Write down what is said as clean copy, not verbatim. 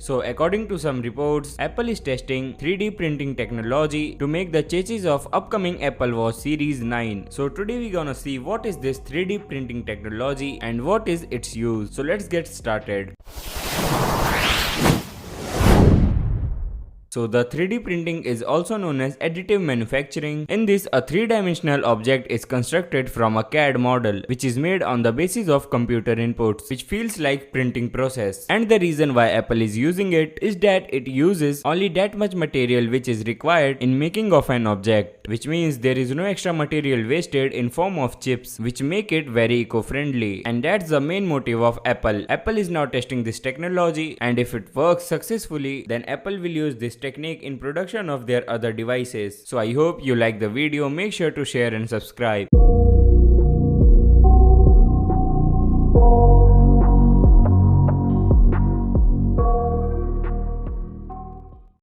So according to some reports, Apple is testing 3D printing technology to make the chassis of upcoming Apple Watch Series 9. So today we're gonna see what is this 3D printing technology and what is its use. So let's get started. So the 3D printing is also known as additive manufacturing. In this, a three-dimensional object is constructed from a CAD model, which is made on the basis of computer inputs, which feels like printing process. And the reason why Apple is using it is that it uses only that much material which is required in making of an object, which means there is no extra material wasted in form of chips, which make it very eco-friendly. And that's the main motive of Apple. Apple is now testing this technology, and if it works successfully, then Apple will use this technique in production of their other devices. So I hope you like the video. Make sure to share and subscribe.